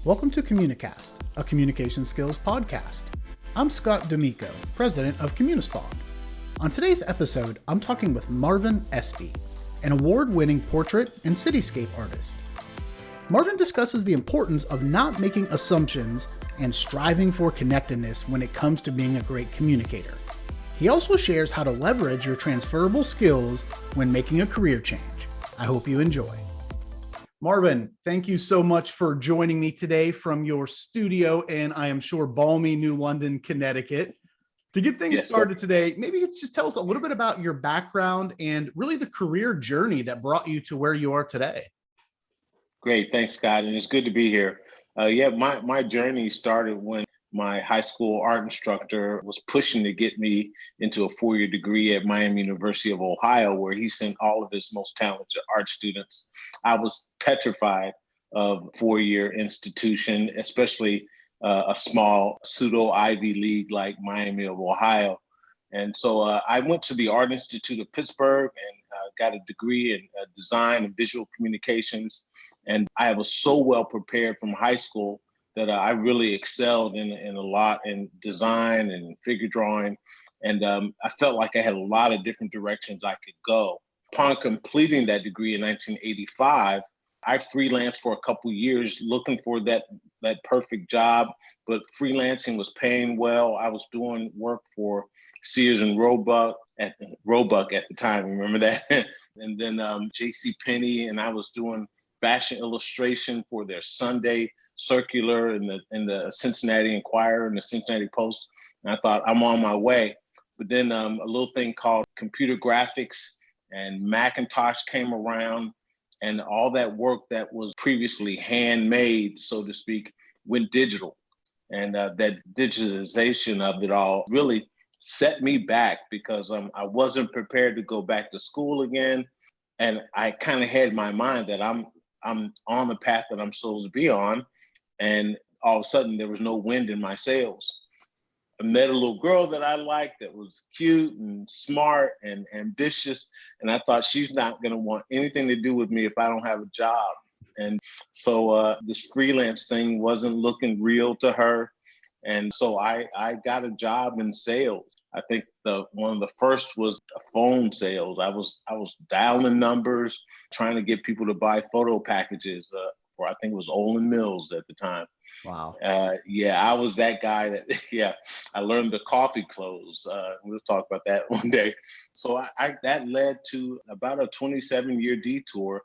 Welcome to Communicast, a communication skills podcast. I'm Scott D'Amico, president of Communispond. On today's episode, I'm talking with Marvin Espy, an award-winning portrait and cityscape artist. Marvin discusses the importance of not making assumptions and striving for connectedness when it comes to being a great communicator. He also shares how to leverage your transferable skills when making a career change. I hope you enjoy. Marvin, thank you so much for joining me today from your studio in, I am sure, balmy New London, Connecticut. To get things started today, maybe it's just tell us a little bit about your background and really the career journey that brought you to where you are today. Great, thanks, Scott, and it's good to be here. My journey started when my high school art instructor was pushing to get me into a four-year degree at Miami University of Ohio, where he sent all of his most talented art students. I was petrified of four-year institution, especially a small pseudo Ivy League like Miami of Ohio. And so I went to the Art Institute of Pittsburgh and got a degree in design and visual communications. And I was so well prepared from high school that I really excelled in a lot in design and figure drawing. And I felt like I had a lot of different directions I could go. Upon completing that degree in 1985, I freelanced for a couple of years looking for that perfect job, but freelancing was paying well. I was doing work for Sears and Roebuck at the time, remember that? And then JCPenney, and I was doing fashion illustration for their Sunday circular in the Cincinnati Enquirer and the Cincinnati Post. And I thought, I'm on my way. But then a little thing called computer graphics and Macintosh came around, and all that work that was previously handmade, so to speak, went digital. And that digitalization of it all really set me back because I wasn't prepared to go back to school again. And I kind of had in my mind that I'm on the path that I'm supposed to be on. And all of a sudden there was no wind in my sails. I met a little girl that I liked that was cute and smart and ambitious. And I thought, she's not going to want anything to do with me if I don't have a job. And so this freelance thing wasn't looking real to her. And so I got a job in sales. I think one of the first was phone sales. I was dialing numbers, trying to get people to buy photo packages for, I think it was Olin Mills at the time. Wow. I was that guy that, I learned the coffee close. We'll talk about that one day. So that led to about a 27-year detour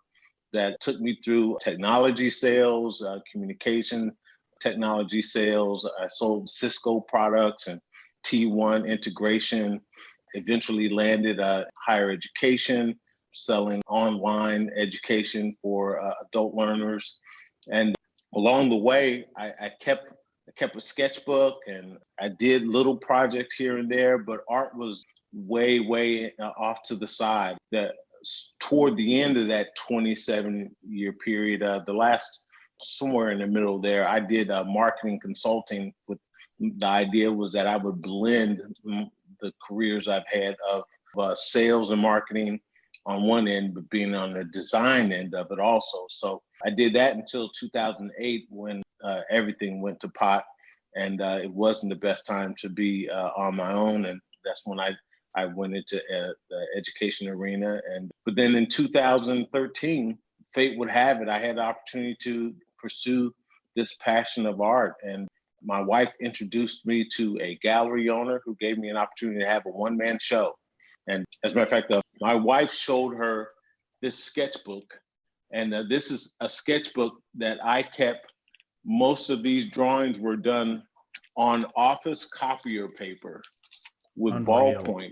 that took me through technology sales, communication technology sales. I sold Cisco products and T1 integration, eventually landed higher education, selling online education for adult learners. And along the way, I kept a sketchbook and I did little projects here and there, but art was way off to the side. Toward the end of that 27-year period, the last somewhere in the middle there, I did marketing consulting. With the idea was that I would blend the careers I've had of sales and marketing on one end, but being on the design end of it also. So I did that until 2008 when everything went to pot, and it wasn't the best time to be on my own. And that's when I went into the education arena. But then in 2013, fate would have it, I had the opportunity to pursue this passion of art. And my wife introduced me to a gallery owner who gave me an opportunity to have a one-man show. And as a matter of fact, my wife showed her this sketchbook. And this is a sketchbook that I kept. Most of these drawings were done on office copier paper with Unreal. ballpoint.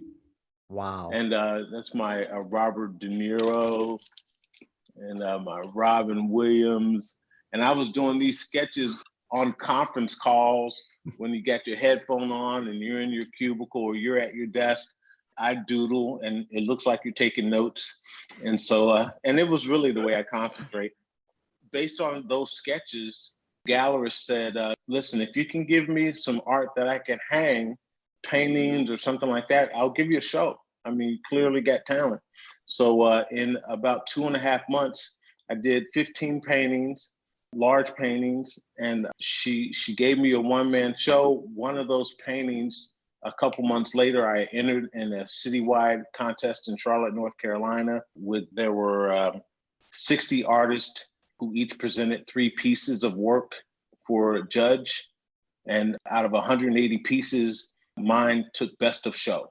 Wow. And that's my Robert De Niro and my Robin Williams. And I was doing these sketches on conference calls when you got your headphone on and you're in your cubicle or you're at your desk. I doodle and it looks like you're taking notes. And so, and it was really the way I concentrate. Based on those sketches, gallerist said, listen, if you can give me some art that I can hang, paintings or something like that, I'll give you a show. I mean, you clearly got talent. So in about 2.5 months, I did 15 paintings. large paintings, and she gave me a one-man show. One of those paintings, a couple months later, I entered in a citywide contest in Charlotte, North Carolina. There were 60 artists who each presented 3 pieces of work for a judge. And out of 180 pieces, mine took best of show.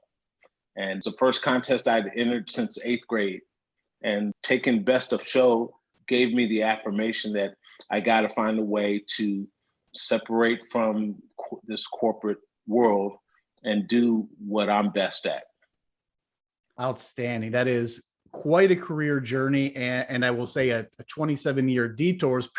And the first contest I'd entered since 8th grade. And taking best of show gave me the affirmation that I got to find a way to separate from this corporate world and do what I'm best at. Outstanding. That is quite a career journey. And I will say a 27-year detour is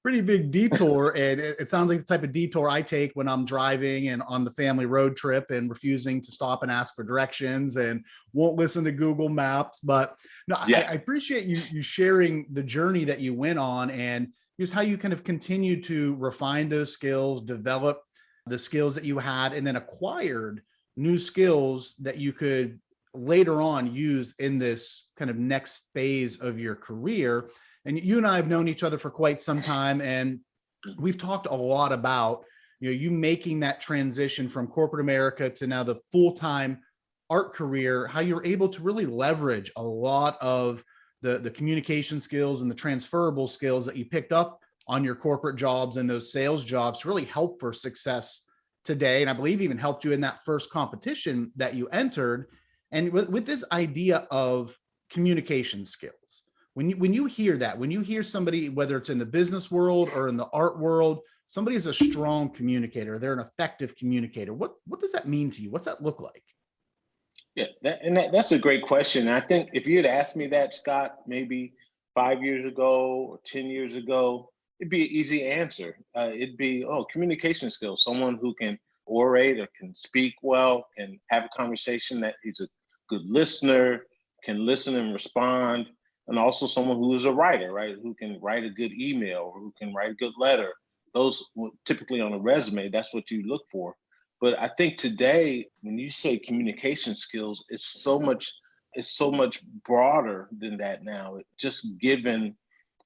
pretty big detour. And it sounds like the type of detour I take when I'm driving and on the family road trip and refusing to stop and ask for directions and won't listen to Google Maps. But no, yeah. I appreciate you sharing the journey that you went on and just how you kind of continue to refine those skills, develop the skills that you had, and then acquired new skills that you could later on use in this kind of next phase of your career. And you and I have known each other for quite some time, and we've talked a lot about, you making that transition from corporate America to now the full-time art career, how you're able to really leverage a lot of the communication skills and the transferable skills that you picked up on your corporate jobs and those sales jobs to really help for success today. And I believe even helped you in that first competition that you entered. And with this idea of communication skills, when you hear that, when you hear somebody, whether it's in the business world or in the art world, somebody is a strong communicator, they're an effective communicator. What does that mean to you? What's that look like? Yeah, that's a great question. And I think if you had asked me that, Scott, maybe 5 years ago or 10 years ago, it'd be an easy answer. It'd be, communication skills, someone who can orate or can speak well, can have a conversation, that is a good listener, can listen and respond, and also someone who is a writer, right? Who can write a good email or who can write a good letter. Those typically on a resume, that's what you look for. But I think today, when you say communication skills, it's so much broader than that now. It just given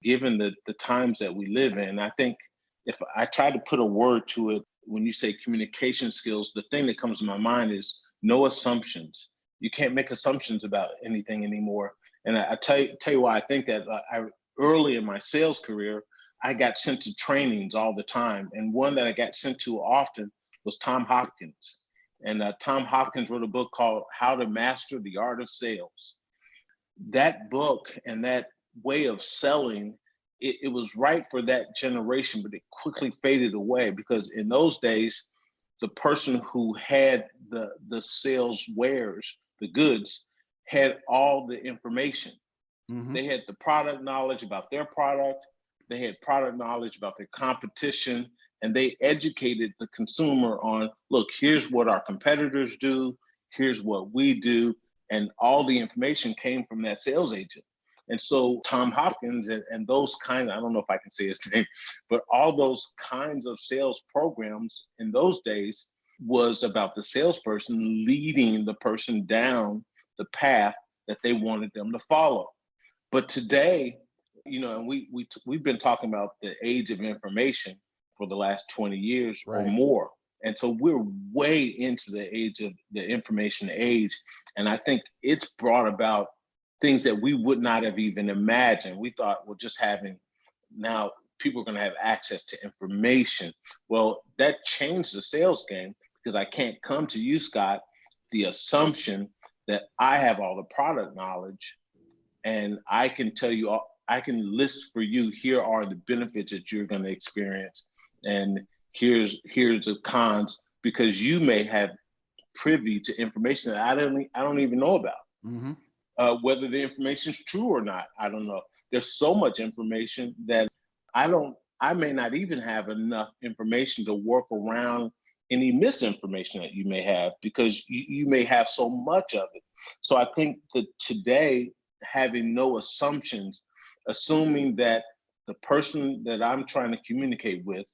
the times that we live in. I think if I try to put a word to it, when you say communication skills, the thing that comes to my mind is no assumptions. You can't make assumptions about anything anymore. And I tell you why I think that. Early in my sales career, I got sent to trainings all the time. And one that I got sent to often was Tom Hopkins. And Tom Hopkins wrote a book called How to Master the Art of Sales. That book and that way of selling, it was right for that generation, but it quickly faded away because in those days, the person who had the sales wares, the goods, had all the information. Mm-hmm. They had the product knowledge about their product. They had product knowledge about their competition, and they educated the consumer on, look, here's what our competitors do, here's what we do, and all the information came from that sales agent. And so Tom Hopkins and those kind of, I don't know if I can say his name, but all those kinds of sales programs in those days was about the salesperson leading the person down the path that they wanted them to follow. But today, and we've been talking about the age of information for the last 20 years or more. And so we're way into the age of the information age. And I think it's brought about things that we would not have even imagined. We thought, well, just having now people are going to have access to information. Well, that changed the sales game because I can't come to you, Scott, the assumption that I have all the product knowledge and I can tell you, I can list for you, here are the benefits that you're going to experience. And here's the cons, because you may have privy to information that I don't even know about. Mm-hmm. Whether the information is true or not, I don't know. There's so much information that I may not even have enough information to work around any misinformation that you may have, because you may have so much of it. So I think that today, having no assumptions, assuming that the person that I'm trying to communicate with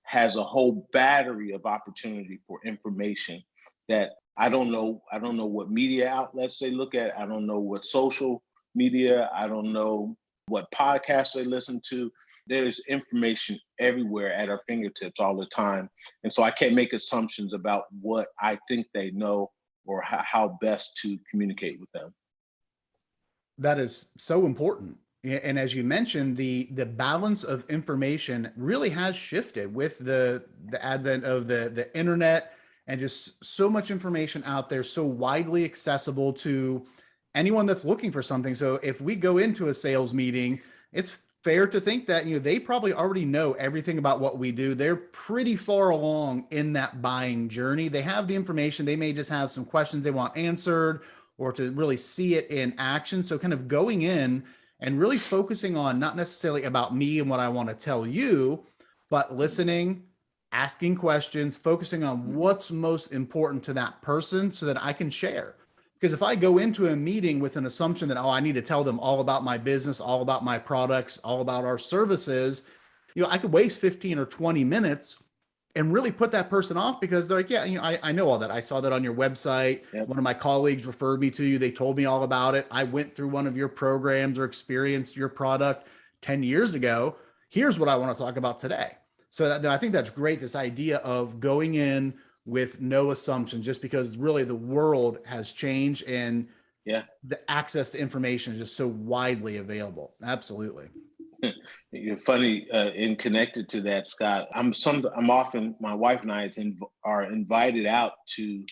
has a whole battery of opportunity for information that I don't know what media outlets they look at. I don't know what social media, I don't know what podcasts they listen to. There's information everywhere at our fingertips all the time. And so I can't make assumptions about what I think they know or how best to communicate with them. That is so important. And as you mentioned, the balance of information really has shifted with the advent of the internet and just so much information out there, so widely accessible to anyone that's looking for something. So if we go into a sales meeting, it's fair to think that they probably already know everything about what we do. They're pretty far along in that buying journey. They have the information. They may just have some questions they want answered or to really see it in action. So kind of going in and really focusing on not necessarily about me and what I want to tell you, but listening, asking questions, focusing on what's most important to that person so that I can share. Because if I go into a meeting with an assumption that, oh, I need to tell them all about my business, all about my products, all about our services, I could waste 15 or 20 minutes and really put that person off because they're like, yeah, I know all that. I saw that on your website. Yep. One of my colleagues referred me to you. They told me all about it. I went through one of your programs or experienced your product 10 years ago. Here's what I want to talk about today. So I think that's great. This idea of going in with no assumptions, just because really the world has changed and the access to information is just so widely available. Absolutely. You're funny, and connected to that, Scott. I'm often, my wife and I are invited out to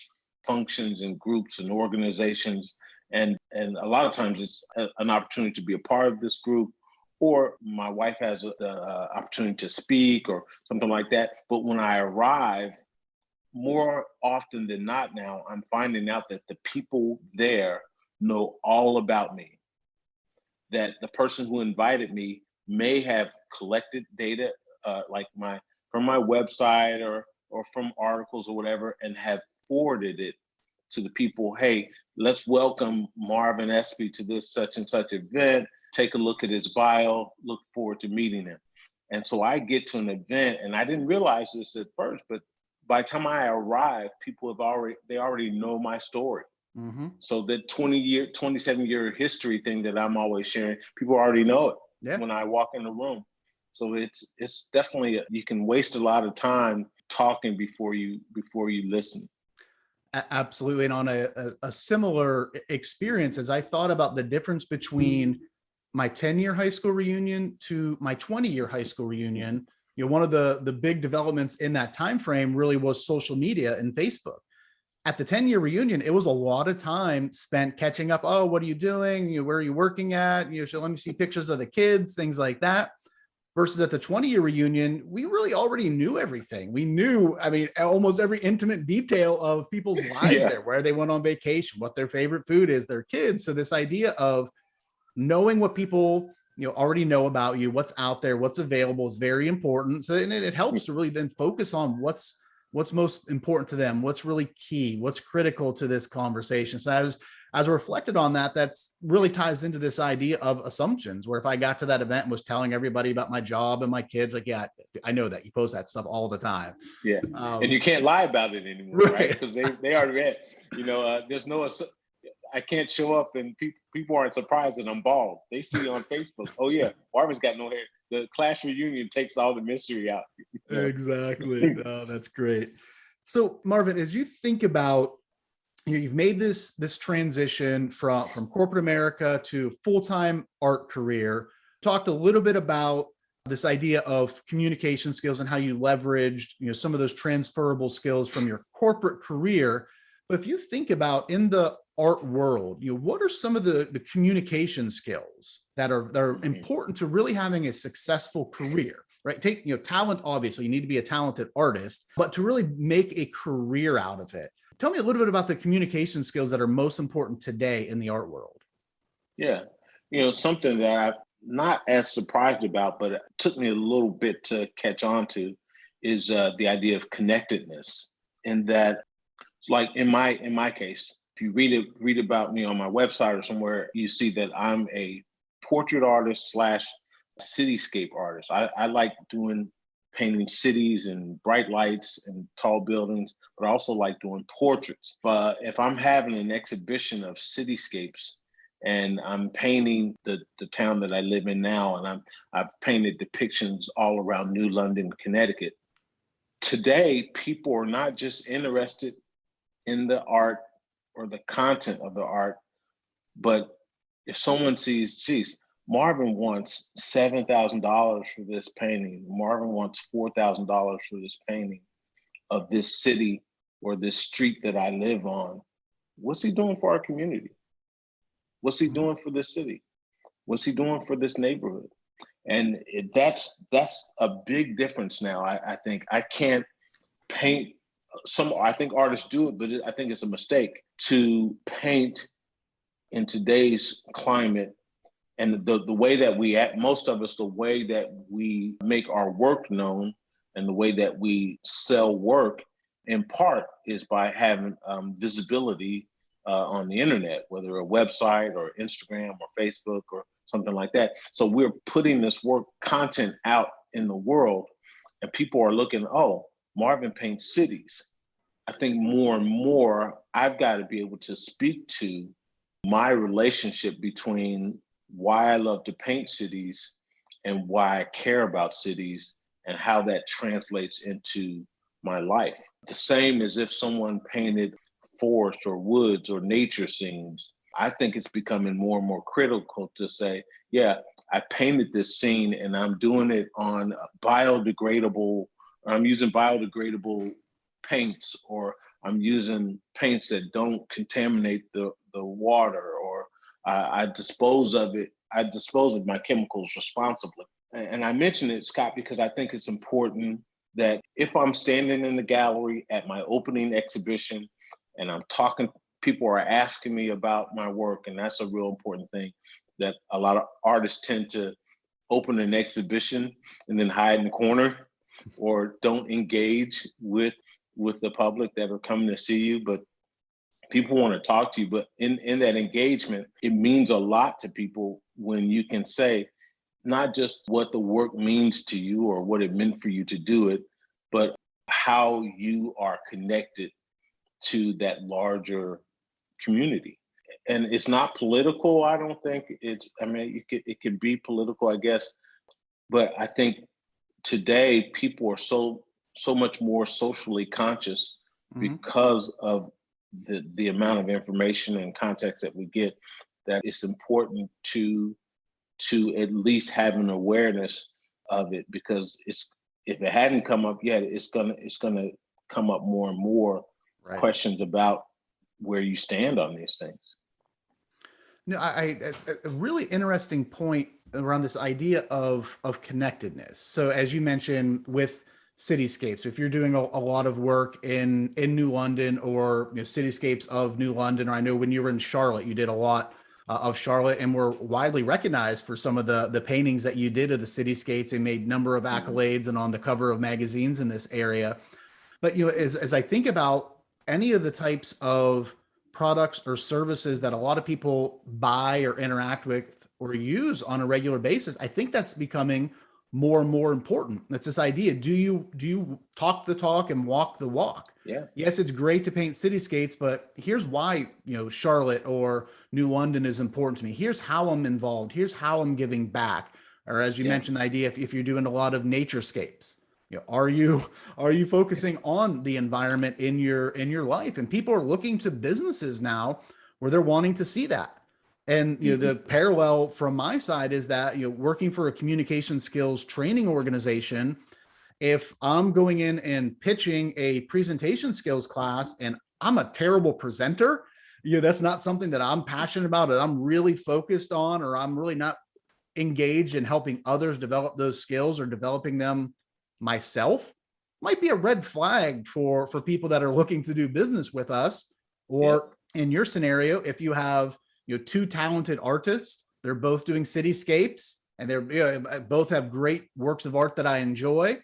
functions and groups and organizations, and a lot of times it's an opportunity to be a part of this group, or my wife has the opportunity to speak or something like that. But when I arrive, more often than not now, I'm finding out that the people there know all about me, that the person who invited me may have collected data from my website or from articles or whatever, and have forwarded it to the people. Hey, let's welcome Marvin Espy to this such and such event. Take a look at his bio. Look forward to meeting him. And so I get to an event, and I didn't realize this at first, but by the time I arrive, people they already know my story. Mm-hmm. So the 27-year history thing that I'm always sharing, people already know it. Yeah. When I walk in the room. So it's definitely, you can waste a lot of time talking before you listen. Absolutely. And on a similar experience, as I thought about the difference between my 10-year high school reunion to my 20-year high school reunion, one of the big developments in that time frame really was social media and Facebook. At the 10-year reunion, it was a lot of time spent catching up. Oh, what are you doing? Where are you working at? So let me see pictures of the kids, things like that. Versus at the 20-year reunion, we really already knew everything. We knew, almost every intimate detail of people's lives there, where they went on vacation, what their favorite food is, their kids. So this idea of knowing what people already know about you, what's out there, what's available is very important. So and it helps to really then focus on what's most important to them, what's really key, what's critical to this conversation. So as I reflected on that, that's really ties into this idea of assumptions, where if I got to that event and was telling everybody about my job and my kids, like, yeah, I know that you post that stuff all the time. Yeah. And you can't lie about it anymore, right? Because they already read, there's no, I can't show up and people aren't surprised that I'm bald. They see on Facebook, oh yeah, Marvin's got no hair. The class reunion takes all the mystery out. Exactly. Oh, that's great. So Marvin, as you think about, you've made this transition from corporate America to full-time art career, talked a little bit about this idea of communication skills and how you leveraged, some of those transferable skills from your corporate career. But if you think about in the art world, what are some of the communication skills that are important to really having a successful career, right? Take, talent, obviously you need to be a talented artist, but to really make a career out of it. Tell me a little bit about the communication skills that are most important today in the art world. Yeah. Something that I'm not as surprised about, but it took me a little bit to catch on to is the idea of connectedness. And that, like in my case, if you read about me on my website or somewhere, you see that I'm a portrait artist / cityscape artist. I like painting cities and bright lights and tall buildings, but I also like doing portraits. But if I'm having an exhibition of cityscapes and I'm painting the town that I live in now, and I've painted depictions all around New London, Connecticut. Today, people are not just interested in the art or the content of the art, but if someone sees, geez, Marvin wants $7,000 for this painting, Marvin wants $4,000 for this painting of this city or this street that I live on, what's he doing for our community? What's he doing for this city? What's he doing for this neighborhood? And that's a big difference now. I think I can't paint I think artists do it, but I think it's a mistake to paint in today's climate and the way that we act, most of us, the way that we make our work known and the way that we sell work in part is by having visibility on the internet, whether a website or Instagram or Facebook or something like that. So we're putting this work content out in the world and people are looking, oh, Marvin paints cities. I think more and more, I've got to be able to speak to my relationship between why I love to paint cities and why I care about cities and how that translates into my life. The same as if someone painted forest or woods or nature scenes. I think it's becoming more and more critical to say, yeah, I painted this scene and I'm doing it on biodegradable, I'm using biodegradable paints, or I'm using paints that don't contaminate the water, or I dispose of my chemicals responsibly. And I mention it, Scott, because I think it's important that if I'm standing in the gallery at my opening exhibition and I'm talking, people are asking me about my work, and that's a real important thing, that a lot of artists tend to open an exhibition and then hide in the corner or don't engage with the public that are coming to see you. But people want to talk to you, but in that engagement, it means a lot to people when you can say not just what the work means to you or what it meant for you to do it, but how you are connected to that larger community. And it's not political, I don't think. It can be political, I guess, but I think today people are so much more socially conscious because of the amount of information and context that we get, that it's important to at least have an awareness of it, because if it hadn't come up yet, it's gonna come up more and more. Right. Questions about where you stand on these things. No, it's a really interesting point around this idea of connectedness. So as you mentioned with cityscapes, if you're doing a lot of work in New London, or cityscapes of New London, or I know when you were in Charlotte, you did a lot of Charlotte and were widely recognized for some of the paintings that you did of the cityscapes. They made a number of accolades and on the cover of magazines in this area. But as I think about any of the types of products or services that a lot of people buy or interact with or use on a regular basis, I think that's becoming more and more important. That's this idea. Do you talk the talk and walk the walk? Yeah. Yes, it's great to paint cityscapes, but here's why, Charlotte or New London is important to me. Here's how I'm involved. Here's how I'm giving back. Or as you mentioned, the idea, if you're doing a lot of naturescapes, are you focusing on the environment in your life? And people are looking to businesses now where they're wanting to see that. And the parallel from my side is that working for a communication skills training organization, if I'm going in and pitching a presentation skills class and I'm a terrible presenter, that's not something that I'm passionate about, that I'm really focused on, or I'm really not engaged in helping others develop those skills or developing them myself, might be a red flag for people that are looking to do business with us. Or in your scenario, if you have two talented artists, they're both doing cityscapes and they're both have great works of art that I enjoy,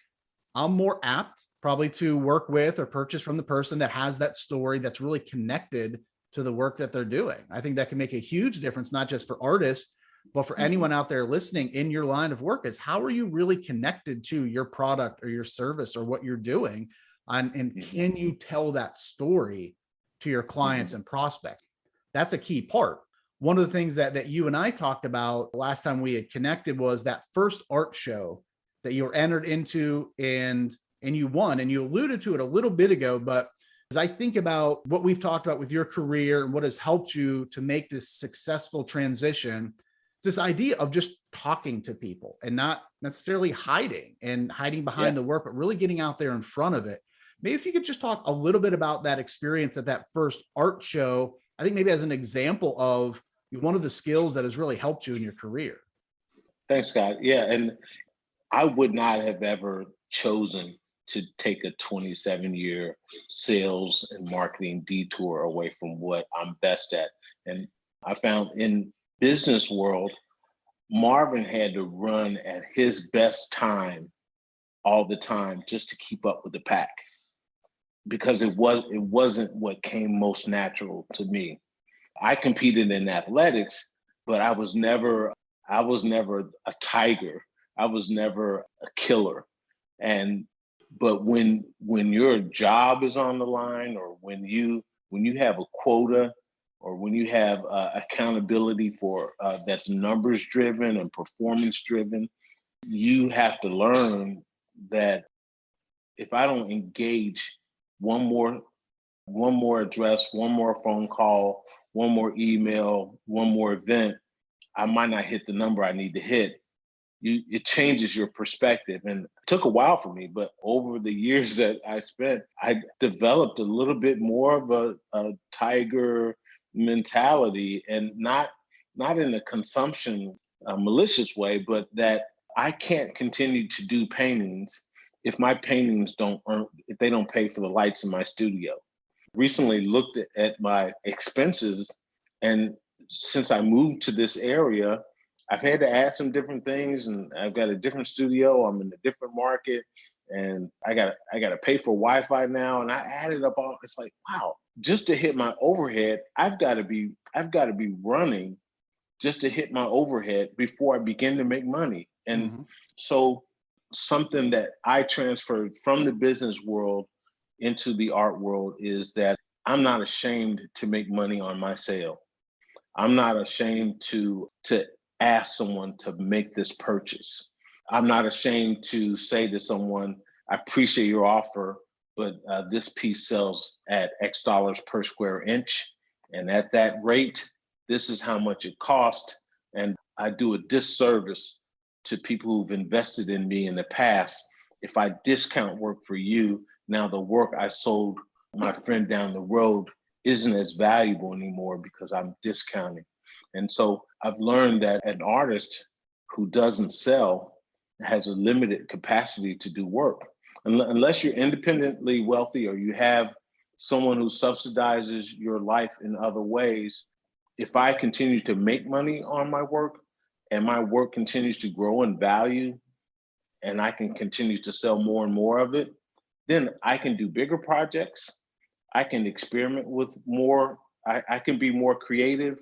I'm more apt probably to work with or purchase from the person that has that story that's really connected to the work that they're doing. I think that can make a huge difference, not just for artists, but for anyone out there listening in your line of work, is how are you really connected to your product or your service or what you're doing? And can you tell that story to your clients and prospects? That's a key part. one of the things that you and I talked about last time we had connected was that first art show that you were entered into and you won. And you alluded to it a little bit ago, but as I think about what we've talked about with your career and what has helped you to make this successful transition, it's this idea of just talking to people and not necessarily hiding behind the work, but really getting out there in front of it. Maybe if you could just talk a little bit about that experience at that first art show, I think maybe as an example of one of the skills that has really helped you in your career. Thanks, Scott. Yeah, and I would not have ever chosen to take a 27-year sales and marketing detour away from what I'm best at. And I found in business world, Marvin had to run at his best time all the time just to keep up with the pack, because it wasn't what came most natural to me. I competed in athletics, but I was never a tiger. I was never a killer. But when your job is on the line, or when you have a quota, or when you have accountability for that's numbers driven and performance driven, you have to learn that if I don't engage one more address, one more phone call, one more email, one more event, I might not hit the number I need to hit. It changes your perspective. And it took a while for me, but over the years that I spent, I developed a little bit more of a tiger mentality, and not in a consumption malicious way, but that I can't continue to do paintings if my paintings if they don't pay for the lights in my studio. Recently looked at my expenses, and since I moved to this area, I've had to add some different things, and I've got a different studio. I'm in a different market, and I got to pay for Wi-Fi now. And I added up all. It's like, wow, just to hit my overhead, I've got to be running just to hit my overhead before I begin to make money. And so something that I transferred from the business world into the art world is that I'm not ashamed to make money on my sale. I'm not ashamed to ask someone to make this purchase. I'm not ashamed to say to someone, I appreciate your offer, but this piece sells at X dollars per square inch. And at that rate, this is how much it cost. And I do a disservice to people who've invested in me in the past if I discount work for you. Now the work I sold my friend down the road isn't as valuable anymore because I'm discounting. And so I've learned that an artist who doesn't sell has a limited capacity to do work. Unless you're independently wealthy or you have someone who subsidizes your life in other ways, if I continue to make money on my work and my work continues to grow in value and I can continue to sell more and more of it, then I can do bigger projects. I can experiment with more. I can be more creative.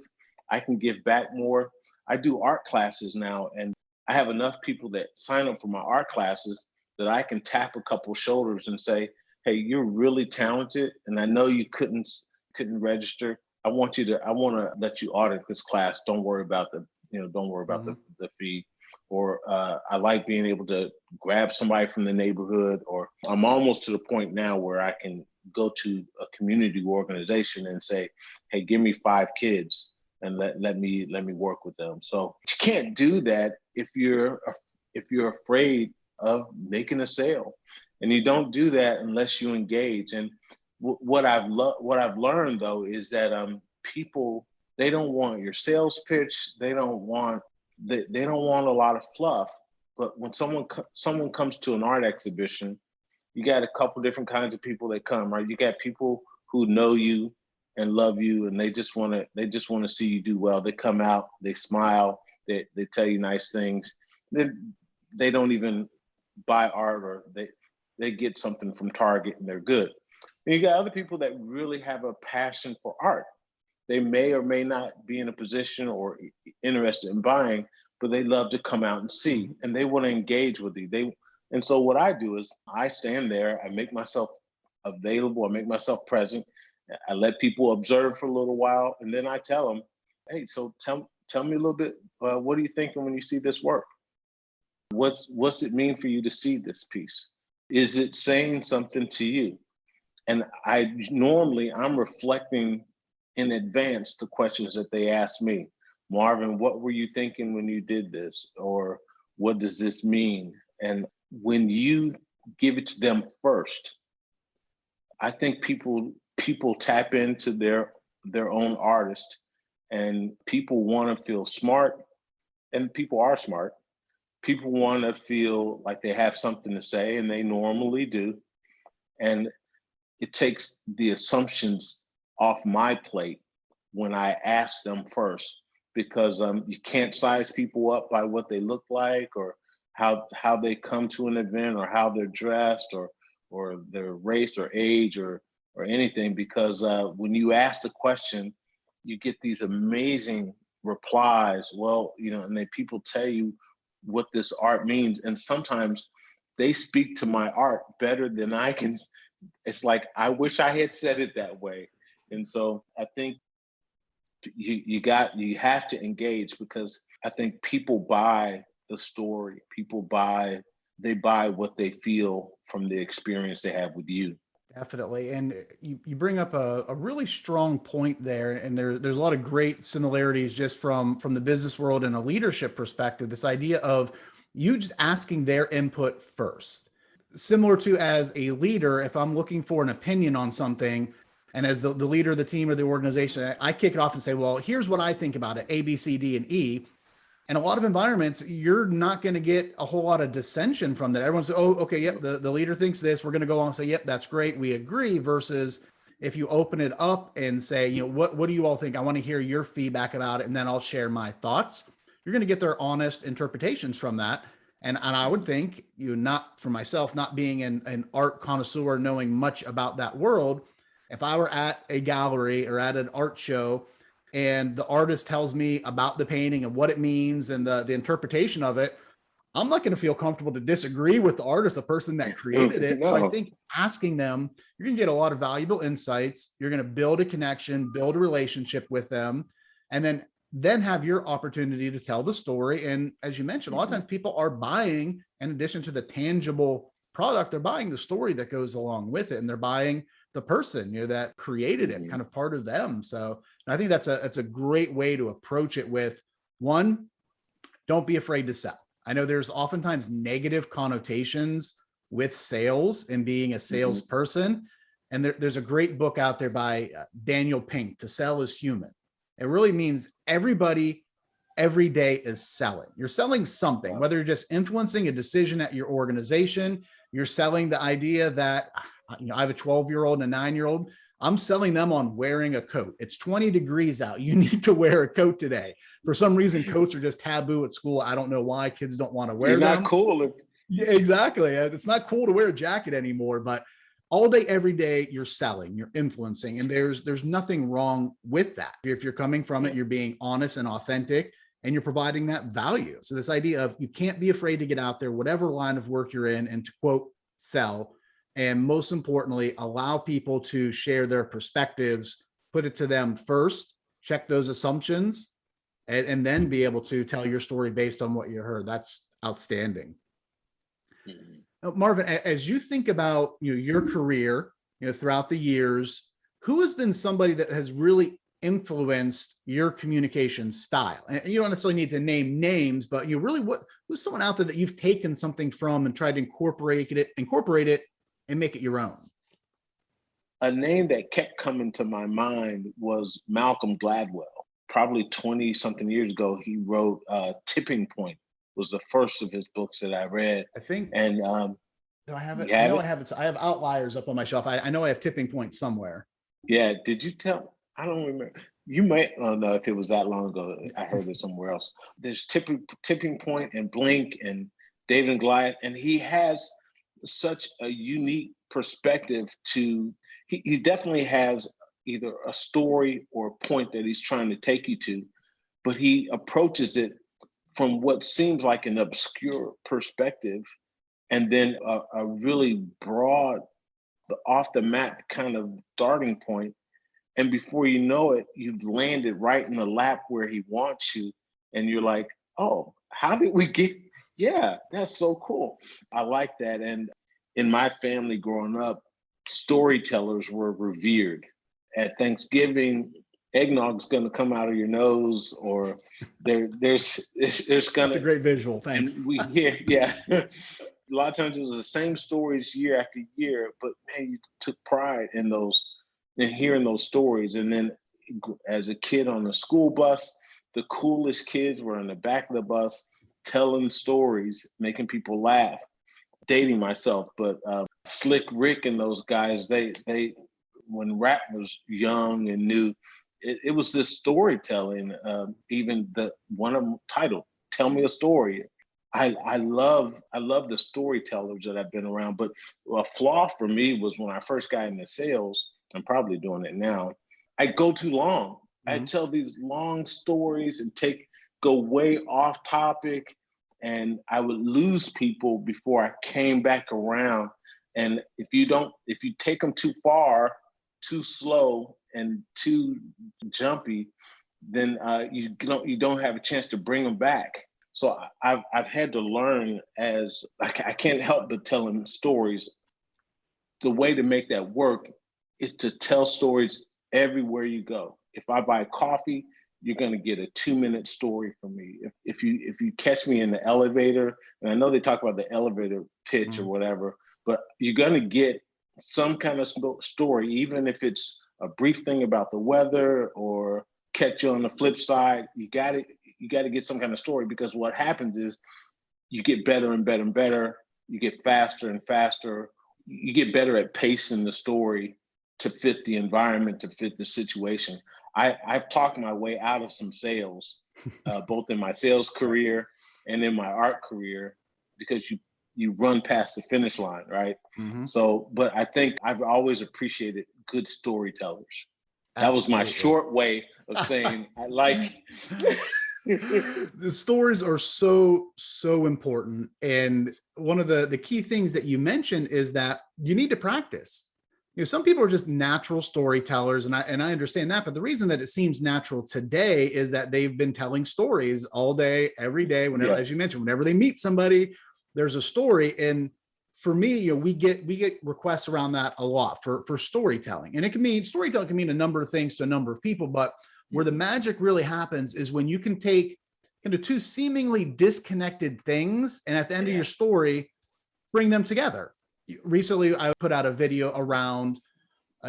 I can give back more. I do art classes now, and I have enough people that sign up for my art classes that I can tap a couple shoulders and say, hey, you're really talented, and I know you couldn't register. I want to let you audit this class. Don't worry about the fee. Or I like being able to grab somebody from the neighborhood, or I'm almost to the point now where I can go to a community organization and say, hey, give me 5 kids and let me work with them. So you can't do that if you're afraid of making a sale, and you don't do that unless you engage. And what I've learned though is that people, they don't want your sales pitch. They don't want a lot of fluff. But when someone comes to an art exhibition, you got a couple different kinds of people that come, right? You got people who know you and love you, and they just want to see you do well. They come out, they smile, they tell you nice things. Then they don't even buy art, or they get something from Target and they're good. And you got other people that really have a passion for art. They may or may not be in a position or interested in buying, but they love to come out and see, and they want to engage with you. And so what I do is I stand there, I make myself available, I make myself present, I let people observe for a little while, and then I tell them, hey, so tell me a little bit. What are you thinking when you see this work? What's it mean for you to see this piece? Is it saying something to you? And I'm reflecting in advance the questions that they ask me. Marvin, what were you thinking when you did this? Or what does this mean? And when you give it to them first, I think people tap into their own artist, and people want to feel smart, and people are smart. People want to feel like they have something to say, and they normally do. And it takes the assumptions off my plate when I ask them first, because you can't size people up by what they look like, or how they come to an event, or how they're dressed, or their race or age, or anything. Because when you ask the question, you get these amazing replies. Well, and then people tell you what this art means, and sometimes they speak to my art better than I can. It's like, I wish I had said it that way. And so I think you have to engage, because I think people buy the story. They buy what they feel from the experience they have with you. Definitely. And you bring up a really strong point there. And there's a lot of great similarities just from the business world and a leadership perspective. This idea of you just asking their input first. Similar to, as a leader, if I'm looking for an opinion on something, and as the leader of the team or the organization, I kick it off and say, well, here's what I think about it, A, B, C, D, and E. And a lot of environments, you're not going to get a whole lot of dissension from that. Everyone says, oh, okay, yep, the leader thinks this. We're going to go on and say, yep, that's great, we agree. Versus if you open it up and say, what do you all think? I want to hear your feedback about it, and then I'll share my thoughts. You're going to get their honest interpretations from that. And I would think, not for myself, not being an art connoisseur, knowing much about that world, if I were at a gallery or at an art show and the artist tells me about the painting and what it means and the interpretation of it, I'm not going to feel comfortable to disagree with the artist, the person that created it. No. So I think asking them, you're going to get a lot of valuable insights. You're going to build a connection, build a relationship with them, and then have your opportunity to tell the story. And as you mentioned, a lot of times people are buying, in addition to the tangible product, they're buying the story that goes along with it, and they're buying the person that created it, kind of part of them. So I think that's a great way to approach it. With one, don't be afraid to sell. I know there's oftentimes negative connotations with sales and being a salesperson. And there's a great book out there by Daniel Pink, To Sell is Human. It really means everybody every day is selling. You're selling something, whether you're just influencing a decision at your organization, you're selling the idea that, I have a 12-year-old and a 9-year-old. I'm selling them on wearing a coat. It's 20 degrees out. You need to wear a coat today. For some reason, coats are just taboo at school. I don't know why. Kids don't want to wear them. You're not cool. Yeah, exactly. It's not cool to wear a jacket anymore, but all day, every day, you're selling, you're influencing, and there's nothing wrong with that. If you're coming from it, you're being honest and authentic, and you're providing that value. So this idea of, you can't be afraid to get out there, whatever line of work you're in, and to quote, sell. And most importantly, allow people to share their perspectives, put it to them first, check those assumptions, and then be able to tell your story based on what you heard. That's outstanding. Now, Marvin, as you think about your career, throughout the years, who has been somebody that has really influenced your communication style? And you don't necessarily need to name names, but who's someone out there that you've taken something from and tried to incorporate it and make it your own? A name that kept coming to my mind was Malcolm Gladwell. Probably 20 something years ago, he wrote Tipping Point, was the first of his books that I read. I think. And do I have it? I know I have it. I have Outliers up on my shelf. I know I have Tipping Point somewhere. Yeah. Did you tell? I don't remember. You might know if it was that long ago. I heard it somewhere else. There's Tipping Point and Blink and David and Goliath, and he has such a unique perspective to. He definitely has either a story or a point that he's trying to take you to, but he approaches it from what seems like an obscure perspective, and then a really broad, off the map kind of starting point. And before you know it, you've landed right in the lap where he wants you. And you're like, oh, how did we get? Yeah, that's so cool. I like that. And in my family growing up, storytellers were revered. At Thanksgiving, eggnog's going to come out of your nose, or there's going That's a to, great visual. Thanks. and we hear, yeah. A lot of times it was the same stories year after year, but man, you took pride in those and hearing those stories. And then as a kid on the school bus, the coolest kids were in the back of the bus telling stories, making people laugh. Dating myself, but Slick Rick and those guys, they when rap was young and new, it was this storytelling. Even the one of them titled "Tell Me a Story." I love the storytellers that I've been around. But a flaw for me was when I first got into sales. I'm probably doing it now. I go too long. I tell these long stories and go way off topic, and I would lose people before I came back around. And if you take them too far, too slow, and too jumpy, then you don't have a chance to bring them back. So I've had to learn, as I can't help but telling stories. The way to make that work is to tell stories everywhere you go. If I buy coffee, you're going to get a 2-minute story from me. If you catch me in the elevator, and I know they talk about the elevator pitch or whatever, but you're going to get some kind of story, even if it's a brief thing about the weather or catch you on the flip side. You got to get some kind of story, because what happens is you get better and better and better. You get faster and faster. You get better at pacing the story to fit the environment, to fit the situation. I've talked my way out of some sales, both in my sales career and in my art career, because you run past the finish line, right? So, but I think I've always appreciated good storytellers. That was my short way of saying I like. The stories are so important, and one of the key things that you mentioned is that you need to practice. Some people are just natural storytellers, and I understand that, but the reason that it seems natural today is that they've been telling stories all day, every day. Whenever, as you mentioned, whenever they meet somebody, there's a story. And for me, we get requests around that a lot for storytelling, and storytelling can mean a number of things to a number of people, but where the magic really happens is when you can take kind of two seemingly disconnected things, and at the end of your story, bring them together. Recently, I put out a video around,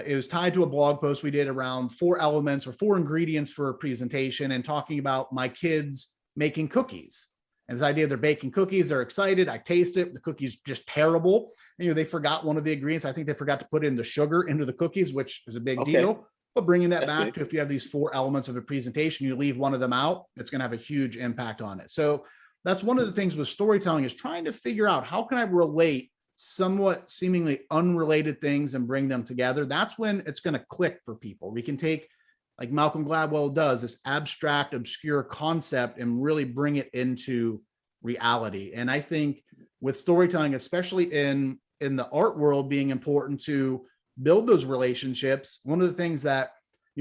it was tied to a blog post we did around 4 elements or 4 ingredients for a presentation, and talking about my kids making cookies. And this idea, they're baking cookies, they're excited, I taste it, the cookie's just terrible. They forgot one of the ingredients. I think they forgot to put in the sugar into the cookies, which is a big deal. But bringing that back to, if you have these 4 elements of a presentation, you leave one of them out, it's going to have a huge impact on it. So that's one of the things with storytelling, is trying to figure out, how can I relate somewhat seemingly unrelated things and bring them together? That's when it's going to click for people. We can take, like Malcolm Gladwell does, this abstract, obscure concept and really bring it into reality. And I think with storytelling, especially in the art world, being important to build those relationships, one of the things that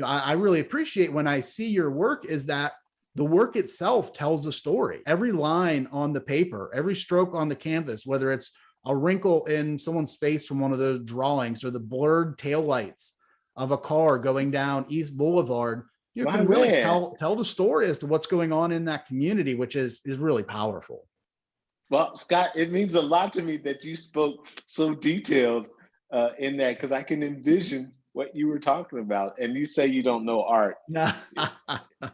I really appreciate when I see your work is that the work itself tells a story. Every line on the paper, every stroke on the canvas, whether it's a wrinkle in someone's face from one of those drawings, or the blurred taillights of a car going down East Boulevard, you can really tell the story as to what's going on in that community, which is really powerful. Well, Scott, it means a lot to me that you spoke so detailed in that, because I can envision what you were talking about. And you say you don't know art. My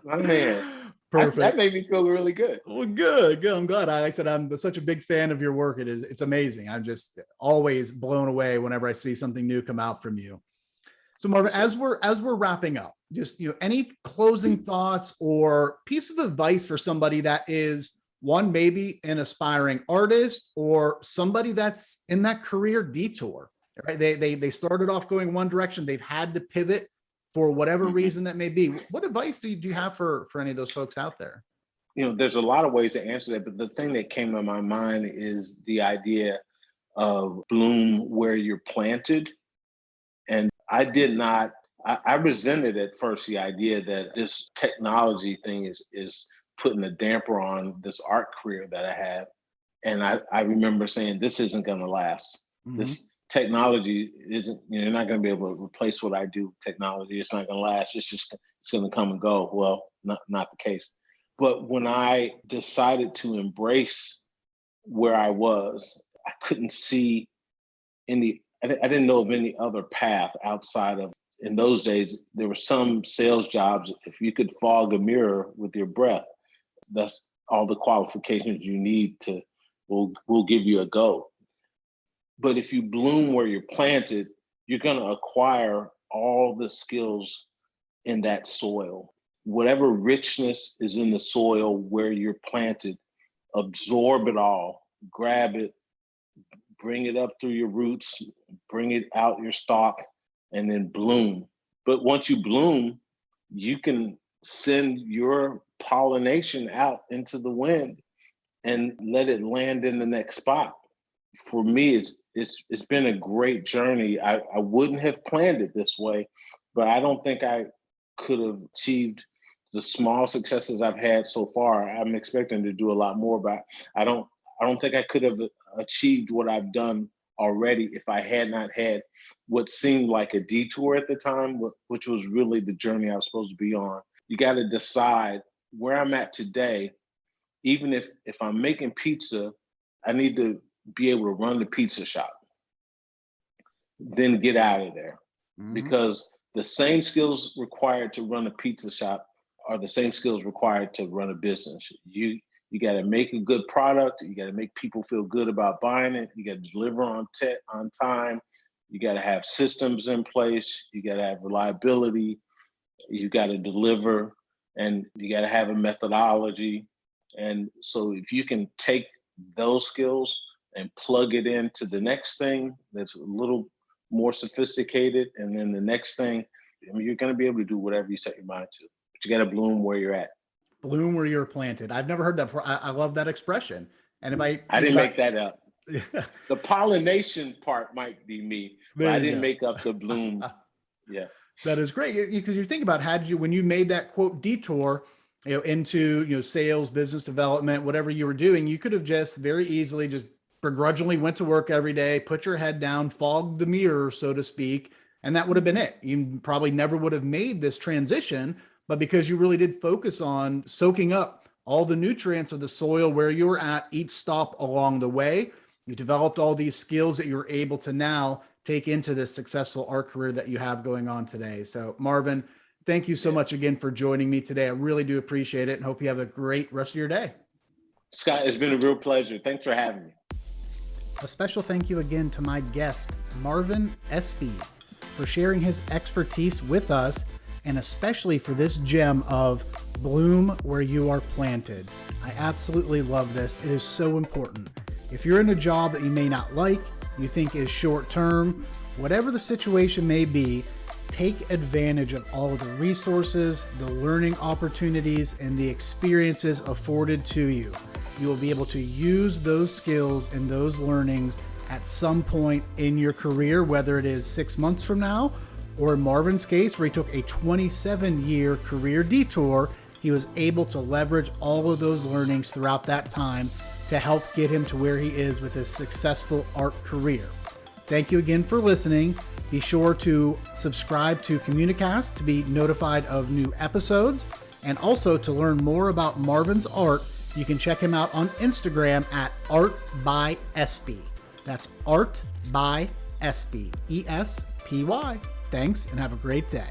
man. Perfect. That made me feel really good. Well, good. I'm glad. I said, I'm such a big fan of your work. It's amazing. I'm just always blown away whenever I see something new come out from you. So Marvin, as we're wrapping up, just any closing thoughts or piece of advice for somebody that is, one, maybe an aspiring artist, or somebody that's in that career detour, right? They started off going one direction, they've had to pivot for whatever reason that may be. What advice do you have for any of those folks out there? There's a lot of ways to answer that, but the thing that came to my mind is the idea of bloom where you're planted. And I did not I resented at first the idea that this technology thing is putting a damper on this art career that I had. And I remember saying, this isn't going to last. Mm-hmm. This technology isn't, you're not going to be able to replace what I do. Technology, it's not going to last. It's going to come and go. Well, not the case. But when I decided to embrace where I was, I couldn't see I didn't know of any other path outside of, in those days, there were some sales jobs. If you could fog a mirror with your breath, that's all the qualifications you need to, we'll give you a go. But if you bloom where you're planted, you're going to acquire all the skills in that soil. Whatever richness is in the soil where you're planted, absorb it all, grab it, bring it up through your roots, bring it out your stalk, and then bloom. But once you bloom, you can send your pollination out into the wind and let it land in the next spot. For me, it's been a great journey. I wouldn't have planned it this way, but I don't think I could have achieved the small successes I've had so far. I'm expecting to do a lot more, but I don't think I could have achieved what I've done already if I had not had what seemed like a detour at the time, which was really the journey I was supposed to be on. You got to decide where I'm at today. Even if I'm making pizza, I need to be able to run the pizza shop, then get out of there. Mm-hmm. Because the same skills required to run a pizza shop are the same skills required to run a business. You got to make a good product. You got to make people feel good about buying it. You got to deliver on time. You got to have systems in place. You got to have reliability. You got to deliver, and you got to have a methodology. And so if you can take those skills and plug it into the next thing that's a little more sophisticated, and then the next thing, you're going to be able to do whatever you set your mind to. But you got to bloom where you're at. Bloom where you're planted. I've never heard that before. I love that expression. And if I didn't make that up. The pollination part might be me, but I didn't make up the bloom. Yeah. That is great, because you think about, when you made that quote detour, into, sales, business development, whatever you were doing, you could have just very easily just begrudgingly went to work every day, put your head down, fogged the mirror, so to speak, and that would have been it. You probably never would have made this transition, but because you really did focus on soaking up all the nutrients of the soil where you were at each stop along the way, you developed all these skills that you're able to now take into this successful art career that you have going on today. So Marvin, thank you so much again for joining me today. I really do appreciate it, and hope you have a great rest of your day. Scott, it's been a real pleasure. Thanks for having me. A special thank you again to my guest, Marvin Espy, for sharing his expertise with us, and especially for this gem of bloom where you are planted. I absolutely love this. It is so important. If you're in a job that you may not like, you think is short term, whatever the situation may be, take advantage of all of the resources, the learning opportunities, and the experiences afforded to you. You will be able to use those skills and those learnings at some point in your career, whether it is 6 months from now, or in Marvin's case, where he took a 27-year career detour, he was able to leverage all of those learnings throughout that time to help get him to where he is with his successful art career. Thank you again for listening. Be sure to subscribe to Communicast to be notified of new episodes. And also, to learn more about Marvin's art, you can check him out on Instagram at Art by Espy. That's Art by Espy, E-S-P-Y. Thanks, and have a great day.